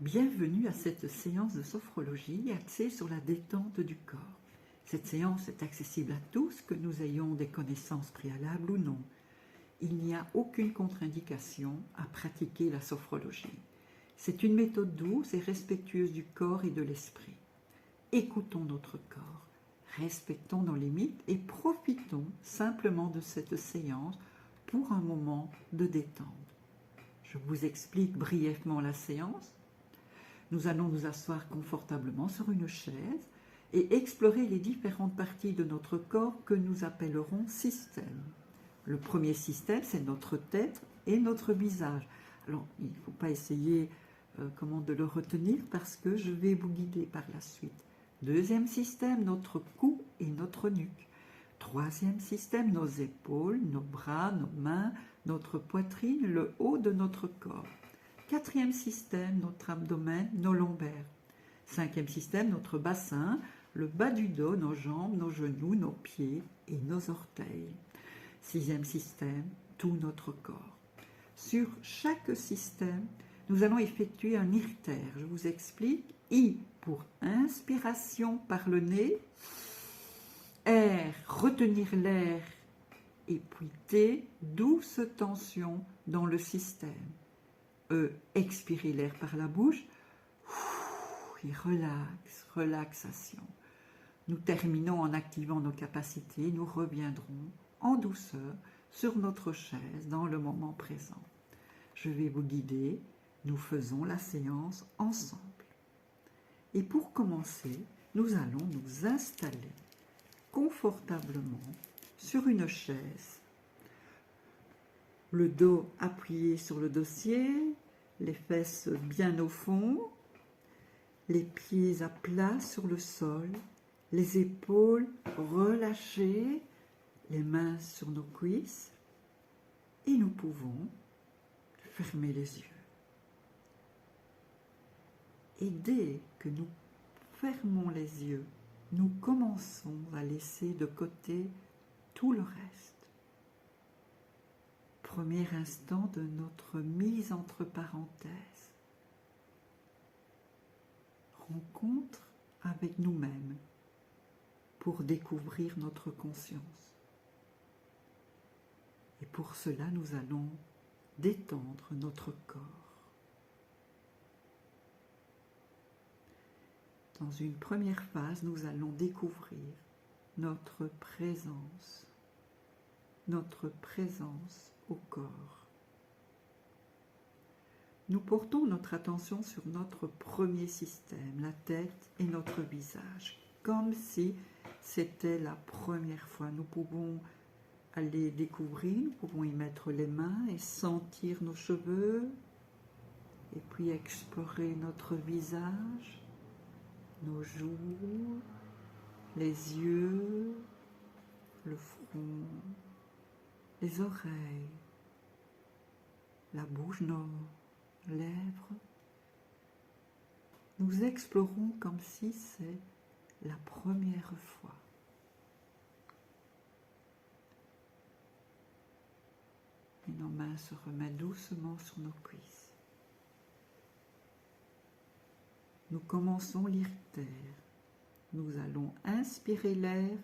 Bienvenue à cette séance de sophrologie axée sur la détente du corps. Cette séance est accessible à tous, que nous ayons des connaissances préalables ou non. Il n'y a aucune contre-indication à pratiquer la sophrologie. C'est une méthode douce et respectueuse du corps et de l'esprit. Écoutons notre corps, respectons nos limites et profitons simplement de cette séance pour un moment de détente. Je vous explique brièvement la séance. Nous allons nous asseoir confortablement sur une chaise et explorer les différentes parties de notre corps que nous appellerons systèmes. Le premier système, c'est notre tête et notre visage. Alors, il ne faut pas essayer de le retenir parce que je vais vous guider par la suite. Deuxième système, notre cou et notre nuque. Troisième système, nos épaules, nos bras, nos mains, notre poitrine, le haut de notre corps. Quatrième système, notre abdomen, nos lombaires. Cinquième système, notre bassin, le bas du dos, nos jambes, nos genoux, nos pieds et nos orteils. Sixième système, tout notre corps. Sur chaque système, nous allons effectuer un irtère. Je vous explique. I pour inspiration par le nez. R, retenir l'air. Et puis T, douce tension dans le système. E, expirer l'air par la bouche. Et relaxation. Nous terminons en activant nos capacités. Nous reviendrons en douceur sur notre chaise dans le moment présent. Je vais vous guider. Nous faisons la séance ensemble. Et pour commencer, nous allons nous installer confortablement sur une chaise. Le dos appuyé sur le dossier, les fesses bien au fond, les pieds à plat sur le sol, les épaules relâchées, les mains sur nos cuisses, et nous pouvons fermer les yeux. Et dès que nous fermons les yeux, nous commençons à laisser de côté tout le reste. Premier instant de notre mise entre parenthèses. Rencontre avec nous-mêmes pour découvrir notre conscience. Et pour cela, nous allons détendre notre corps. Dans une première phase, nous allons découvrir notre présence au corps. Nous portons notre attention sur notre premier système, la tête et notre visage, comme si c'était la première fois. Nous pouvons aller découvrir, nous pouvons y mettre les mains et sentir nos cheveux, et puis explorer notre visage, nos joues, les yeux, le front, les oreilles, la bouche, nos lèvres. Nous explorons comme si c'est la première fois. Et nos mains se remettent doucement sur nos cuisses. Nous commençons l'irtère. Nous allons inspirer l'air,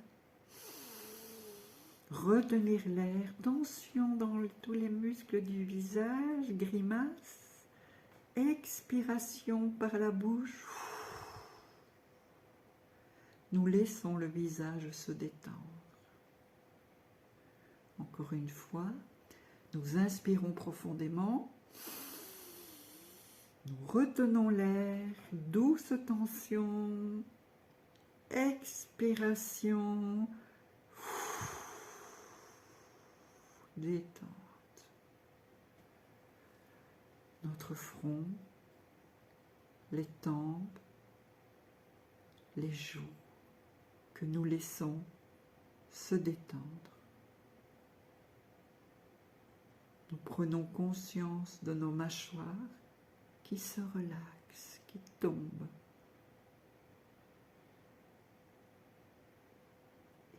retenir l'air, tension dans tous les muscles du visage, grimace, expiration par la bouche. Nous laissons le visage se détendre. Encore une fois, nous inspirons profondément. Nous retenons l'air, douce tension, expiration, détente. Notre front, les tempes, les joues que nous laissons se détendre. Nous prenons conscience de nos mâchoires qui se relaxent, qui tombent.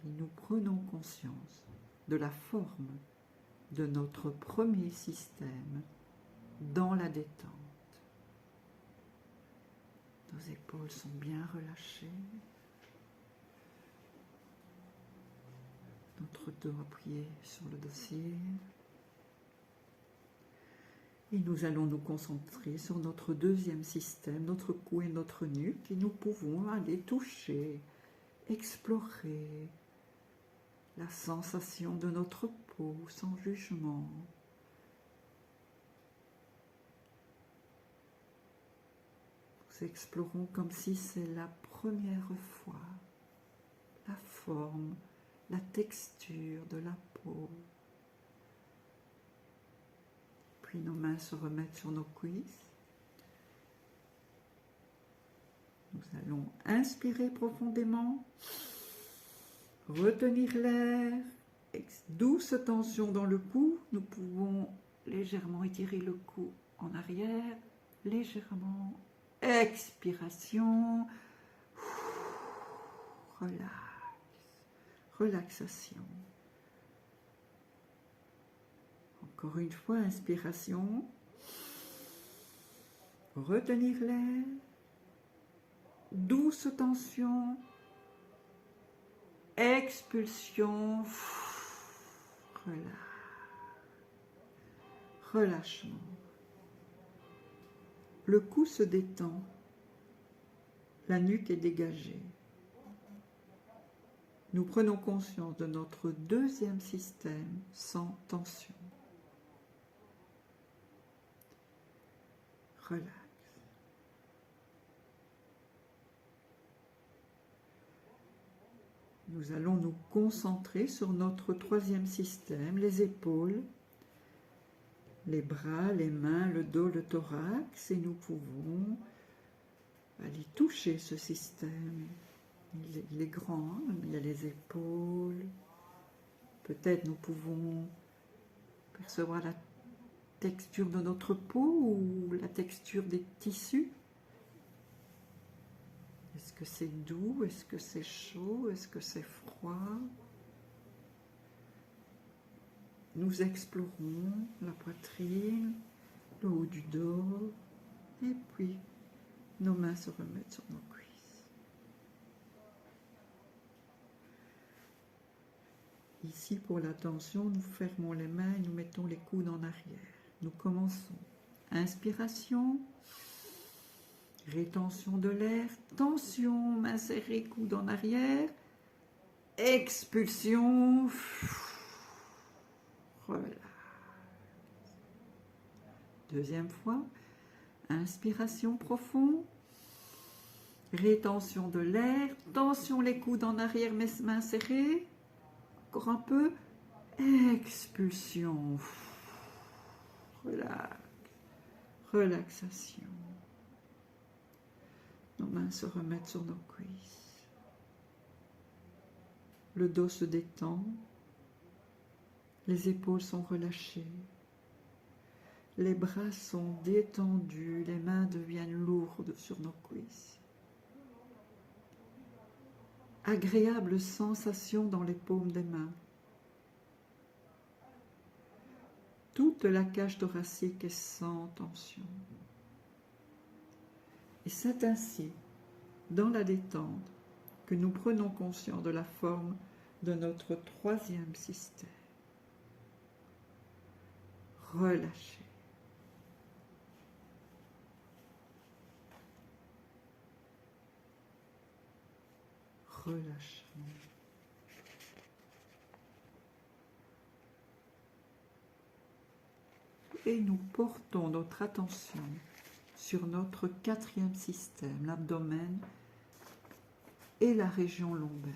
Et nous prenons conscience de la forme de notre premier système dans la détente. Nos épaules sont bien relâchées. Notre dos appuyé sur le dossier. Et nous allons nous concentrer sur notre deuxième système, notre cou et notre nuque. Et nous pouvons aller toucher, explorer la sensation de notre peau sans jugement. Nous explorons comme si c'est la première fois la forme, la texture de la peau. Puis nos mains se remettent sur nos cuisses. Nous allons inspirer profondément, retenir l'air, douce tension dans le cou. Nous pouvons légèrement étirer le cou en arrière, légèrement. Expiration. Relax. Relaxation. Encore une fois, inspiration. Retenir l'air. Douce tension. Expulsion. Relax. Relâchement. Le cou se détend. La nuque est dégagée. Nous prenons conscience de notre deuxième système sans tension. Relax. Nous allons nous concentrer sur notre troisième système, les épaules, les bras, les mains, le dos, le thorax, et nous pouvons aller toucher ce système. Il est grand, hein, il y a les épaules. Peut-être nous pouvons percevoir la texture de notre peau ou la texture des tissus. Est-ce que c'est doux? Est-ce que c'est chaud? Est-ce que c'est froid? Nous explorons la poitrine, le haut du dos, et puis nos mains se remettent sur nos cuisses. Ici, pour la tension, nous fermons les mains et nous mettons les coudes en arrière. Nous commençons. Inspiration, rétention de l'air, tension, main serrée, coude en arrière, expulsion, relax. Deuxième fois, inspiration profonde, rétention de l'air, tension les coudes en arrière, mains serrées, encore un peu, expulsion, relax, relaxation. Nos mains se remettent sur nos cuisses. Le dos se détend, les épaules sont relâchées, les bras sont détendus, les mains deviennent lourdes sur nos cuisses. Agréable sensation dans les paumes des mains. Toute la cage thoracique est sans tension. Et c'est ainsi, dans la détente, que nous prenons conscience de la forme de notre troisième système. Relâchez. Relâchement. Et nous portons notre attention sur notre quatrième système, l'abdomen et la région lombaire.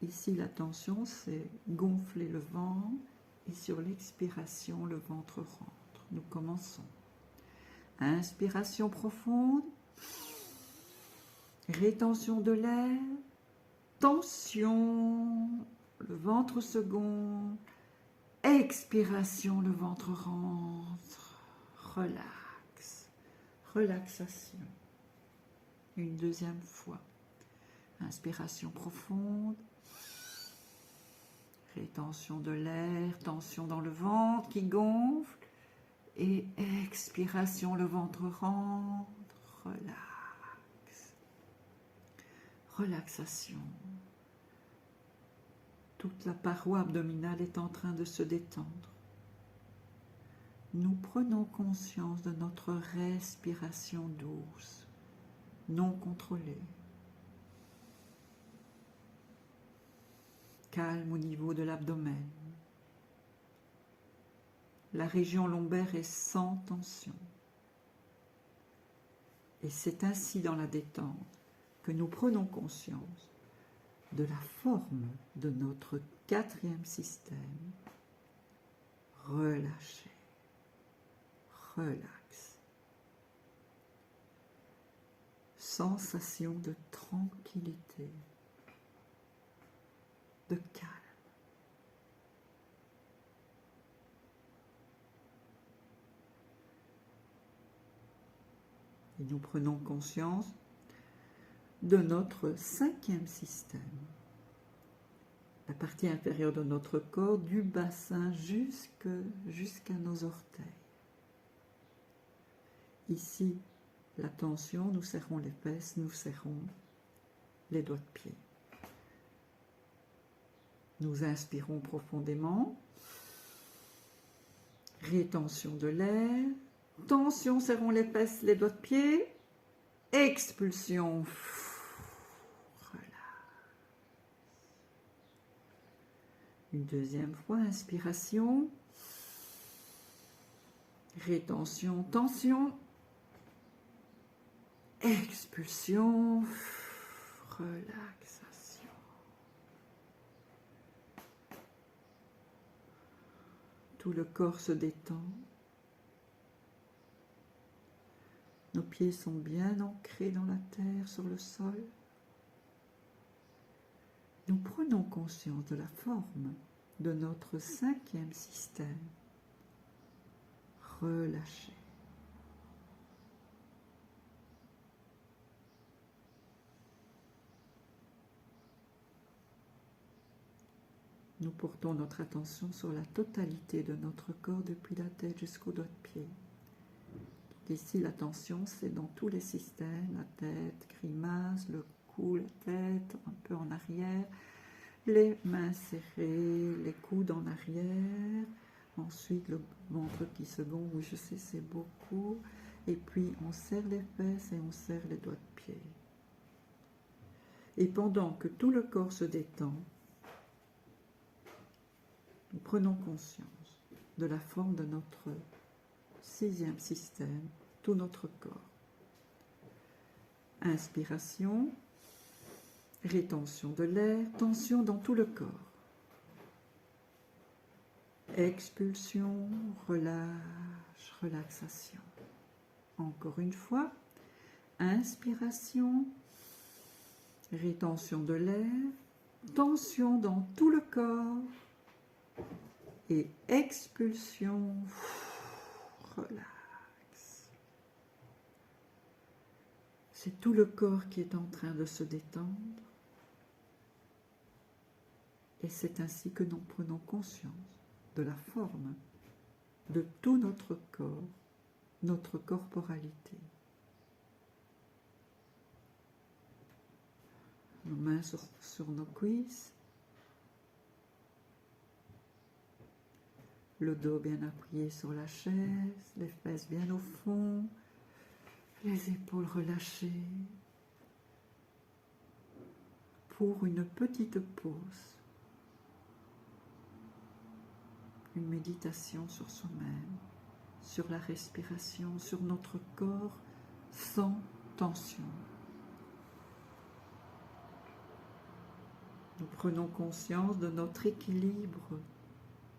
Ici, l'attention, c'est gonfler le ventre et sur l'expiration, le ventre rentre. Nous commençons. Inspiration profonde. Rétention de l'air, tension, le ventre se gonfle, expiration, le ventre rentre, relax, relaxation. Une deuxième fois, inspiration profonde, rétention de l'air, tension dans le ventre qui gonfle, et expiration, le ventre rentre, relaxe. Relaxation. Toute la paroi abdominale est en train de se détendre. Nous prenons conscience de notre respiration douce, non contrôlée. Calme au niveau de l'abdomen. La région lombaire est sans tension. Et c'est ainsi dans la détente que nous prenons conscience de la forme de notre quatrième système. Relâché. Relax. Sensation de tranquillité, de calme. Et nous prenons conscience de notre cinquième système, la partie inférieure de notre corps, du bassin jusqu'à nos orteils. Ici, la tension, nous serrons les fesses, nous serrons les doigts de pied. Nous inspirons profondément. Rétention de l'air. Tension, serrons les fesses, les doigts de pied. Expulsion. Relax. Une deuxième fois, inspiration. Rétention, tension. Expulsion. Relaxation. Tout le corps se détend. Nos pieds sont bien ancrés dans la terre, sur le sol. Nous prenons conscience de la forme de notre cinquième système. Relâché. Nous portons notre attention sur la totalité de notre corps, depuis la tête jusqu'aux doigts de pied. Ici, l'attention, c'est dans tous les systèmes, la tête, grimace, le cou, la tête, un peu en arrière, les mains serrées, les coudes en arrière, ensuite le ventre qui se gonfle, oui je sais c'est beaucoup, et puis on serre les fesses et on serre les doigts de pied. Et pendant que tout le corps se détend, nous prenons conscience de la forme de notre sixième système, tout notre corps. Inspiration, rétention de l'air, tension dans tout le corps. Expulsion, relâche, relaxation. Encore une fois, inspiration, rétention de l'air, tension dans tout le corps. Et expulsion, relax. C'est tout le corps qui est en train de se détendre. Et c'est ainsi que nous prenons conscience de la forme de tout notre corps, notre corporalité. Nos mains sur nos cuisses. Le dos bien appuyé sur la chaise, les fesses bien au fond, les épaules relâchées. Pour une petite pause, une méditation sur soi-même, sur la respiration, sur notre corps sans tension. Nous prenons conscience de notre équilibre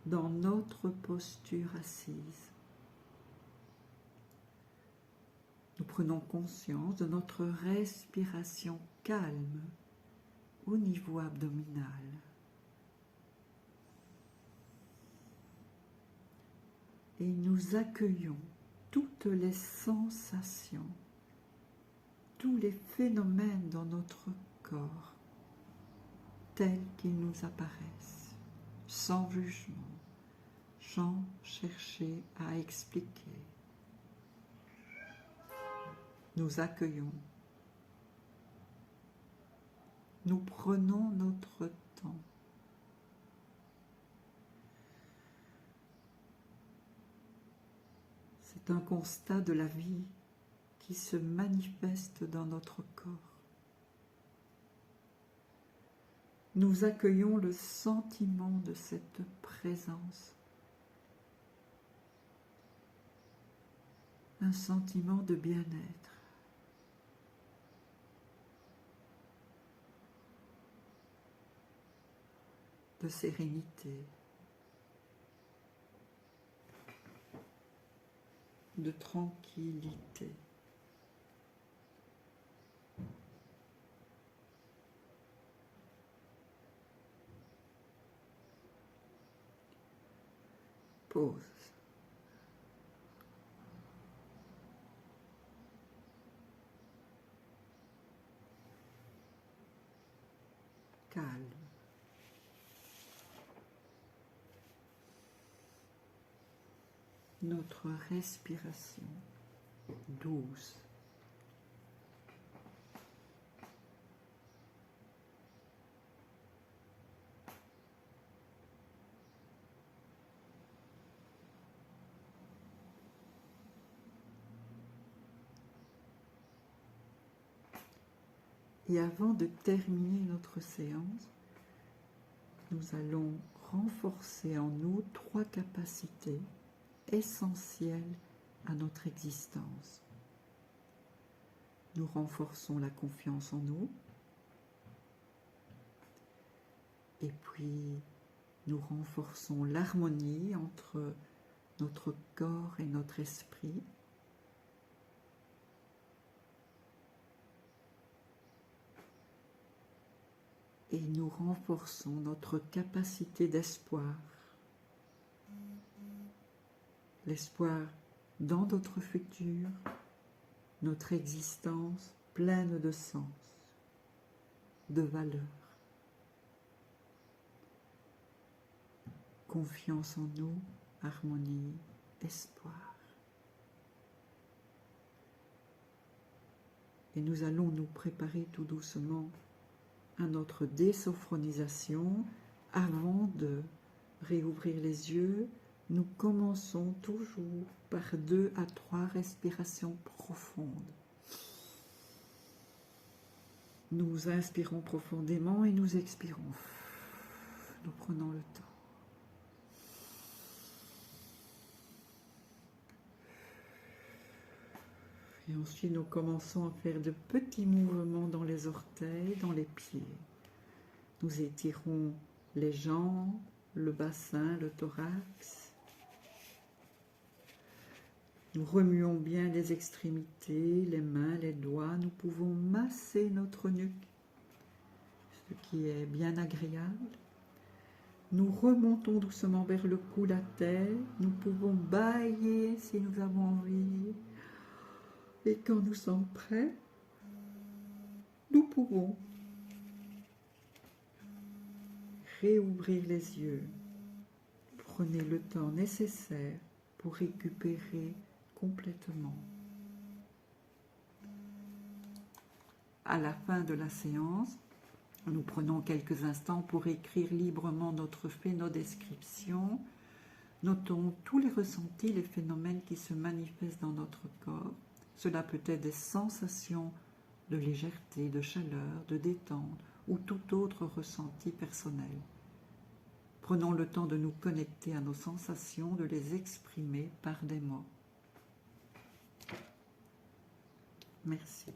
dans notre posture assise. Nous prenons conscience de notre respiration calme au niveau abdominal. Et nous accueillons toutes les sensations, tous les phénomènes dans notre corps, tels qu'ils nous apparaissent, sans jugement, sans chercher à expliquer. Nous accueillons. Nous prenons notre temps. C'est un constat de la vie qui se manifeste dans notre corps. Nous accueillons le sentiment de cette présence. Un sentiment de bien-être. De sérénité. De tranquillité. Pause. Calme. Notre respiration douce. Et avant de terminer notre séance, nous allons renforcer en nous 3 capacités essentielles à notre existence. Nous renforçons la confiance en nous, et puis nous renforçons l'harmonie entre notre corps et notre esprit. Et nous renforçons notre capacité d'espoir. L'espoir dans notre futur, notre existence pleine de sens, de valeur. Confiance en nous, harmonie, espoir. Et nous allons nous préparer tout doucement à notre désophronisation. Avant de réouvrir les yeux, nous commençons toujours par 2 à 3 respirations profondes. Nous inspirons profondément et nous expirons. Nous prenons le temps. Et ensuite, nous commençons à faire de petits mouvements dans les orteils, dans les pieds. Nous étirons les jambes, le bassin, le thorax. Nous remuons bien les extrémités, les mains, les doigts. Nous pouvons masser notre nuque, ce qui est bien agréable. Nous remontons doucement vers le cou, la tête. Nous pouvons bâiller si nous avons envie. Et quand nous sommes prêts, nous pouvons réouvrir les yeux. Prenez le temps nécessaire pour récupérer complètement. À la fin de la séance, nous prenons quelques instants pour écrire librement notre fait, nos descriptions. Notons tous les ressentis, les phénomènes qui se manifestent dans notre corps. Cela peut être des sensations de légèreté, de chaleur, de détente ou tout autre ressenti personnel. Prenons le temps de nous connecter à nos sensations, de les exprimer par des mots. Merci.